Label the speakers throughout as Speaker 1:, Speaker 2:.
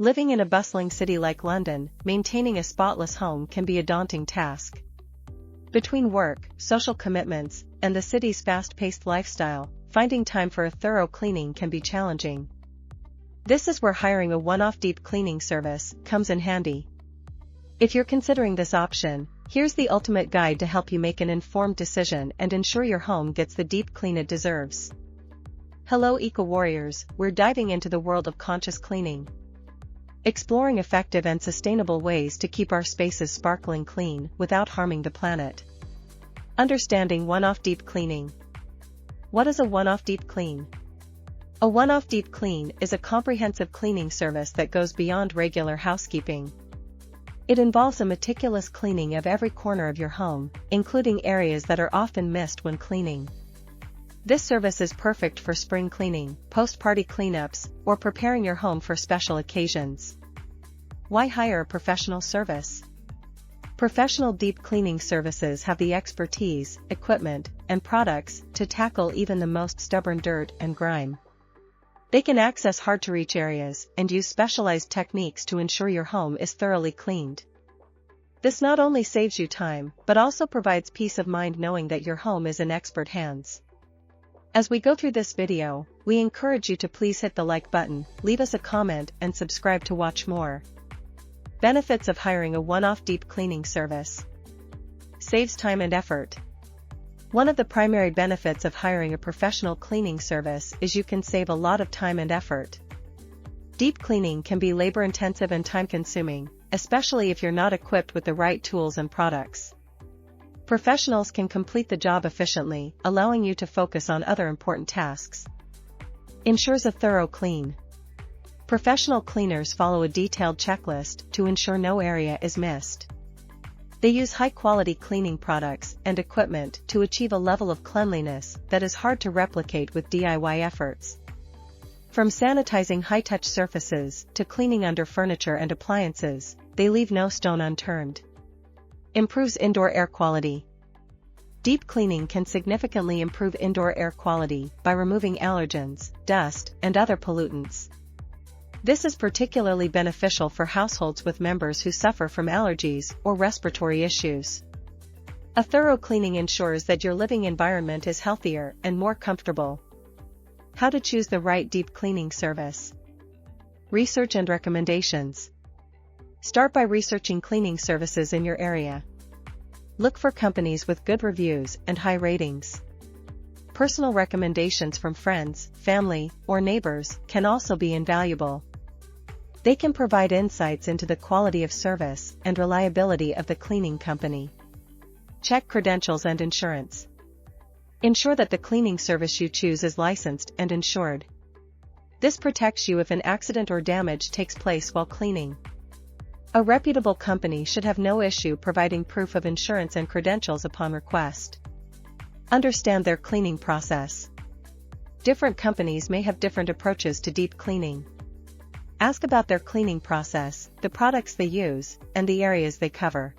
Speaker 1: Living in a bustling city like London, maintaining a spotless home can be a daunting task. Between work, social commitments, and the city's fast-paced lifestyle, finding time for a thorough cleaning can be challenging. This is where hiring a one-off deep cleaning service comes in handy. If you're considering this option, here's the ultimate guide to help you make an informed decision and ensure your home gets the deep clean it deserves. Hello eco-warriors, we're diving into the world of conscious cleaning. Exploring effective and sustainable ways to keep our spaces sparkling clean without harming the planet. Understanding one-off deep cleaning. What is a one-off deep clean? A one-off deep clean is a comprehensive cleaning service that goes beyond regular housekeeping. It involves a meticulous cleaning of every corner of your home, including areas that are often missed when cleaning. This service is perfect for spring cleaning, post-party cleanups, or preparing your home for special occasions. Why hire a professional service? Professional deep cleaning services have the expertise, equipment, and products to tackle even the most stubborn dirt and grime. They can access hard-to-reach areas and use specialized techniques to ensure your home is thoroughly cleaned. This not only saves you time, but also provides peace of mind knowing that your home is in expert hands. As we go through this video, we encourage you to please hit the like button, leave us a comment and subscribe to watch more. Benefits of hiring a one-off deep cleaning service. Saves time and effort. One of the primary benefits of hiring a professional cleaning service is you can save a lot of time and effort. Deep cleaning can be labor-intensive and time-consuming, especially if you're not equipped with the right tools and products. Professionals can complete the job efficiently, allowing you to focus on other important tasks. Ensures a thorough clean. Professional cleaners follow a detailed checklist to ensure no area is missed. They use high-quality cleaning products and equipment to achieve a level of cleanliness that is hard to replicate with DIY efforts. From sanitizing high-touch surfaces to cleaning under furniture and appliances, they leave no stone unturned. Improves indoor air quality. Deep cleaning can significantly improve indoor air quality by removing allergens, dust, and other pollutants. This is particularly beneficial for households with members who suffer from allergies or respiratory issues. A thorough cleaning ensures that your living environment is healthier and more comfortable. How to choose the right deep cleaning service. Research and recommendations. Start by researching cleaning services in your area. Look for companies with good reviews and high ratings. Personal recommendations from friends, family, or neighbors can also be invaluable. They can provide insights into the quality of service and reliability of the cleaning company. Check credentials and insurance. Ensure that the cleaning service you choose is licensed and insured. This protects you if an accident or damage takes place while cleaning. A reputable company should have no issue providing proof of insurance and credentials upon request. Understand their cleaning process. Different companies may have different approaches to deep cleaning. Ask about their cleaning process, the products they use, and the areas they cover.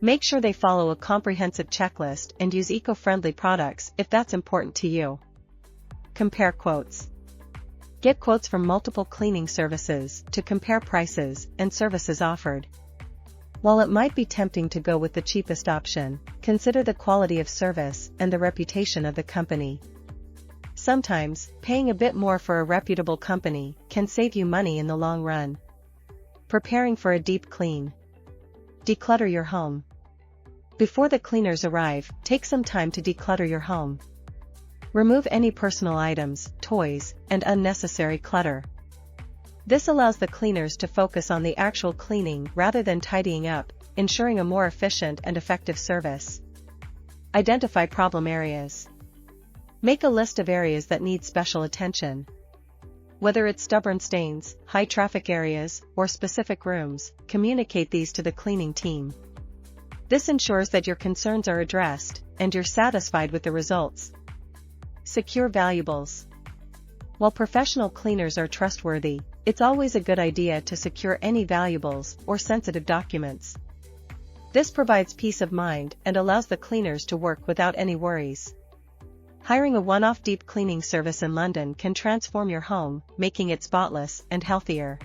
Speaker 1: Make sure they follow a comprehensive checklist and use eco-friendly products if that's important to you. Compare quotes. Get quotes from multiple cleaning services to compare prices and services offered. While it might be tempting to go with the cheapest option, consider the quality of service and the reputation of the company. Sometimes, paying a bit more for a reputable company can save you money in the long run. Preparing for a deep clean. Declutter your home. Before the cleaners arrive, take some time to declutter your home. Remove any personal items, toys, and unnecessary clutter. This allows the cleaners to focus on the actual cleaning rather than tidying up, ensuring a more efficient and effective service. Identify problem areas. Make a list of areas that need special attention. Whether it's stubborn stains, high traffic areas, or specific rooms, communicate these to the cleaning team. This ensures that your concerns are addressed, and you're satisfied with the results. Secure valuables. While professional cleaners are trustworthy, it's always a good idea to secure any valuables or sensitive documents. This provides peace of mind and allows the cleaners to work without any worries. Hiring a one-off deep cleaning service in London can transform your home, making it spotless and healthier.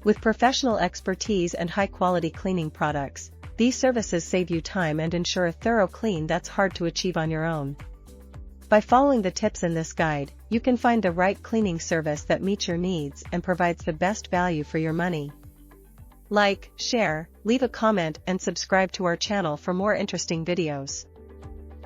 Speaker 1: With professional expertise and high-quality cleaning products, these services save you time and ensure a thorough clean that's hard to achieve on your own. By following the tips in this guide, you can find the right cleaning service that meets your needs and provides the best value for your money. Like, share, leave a comment and subscribe to our channel for more interesting videos.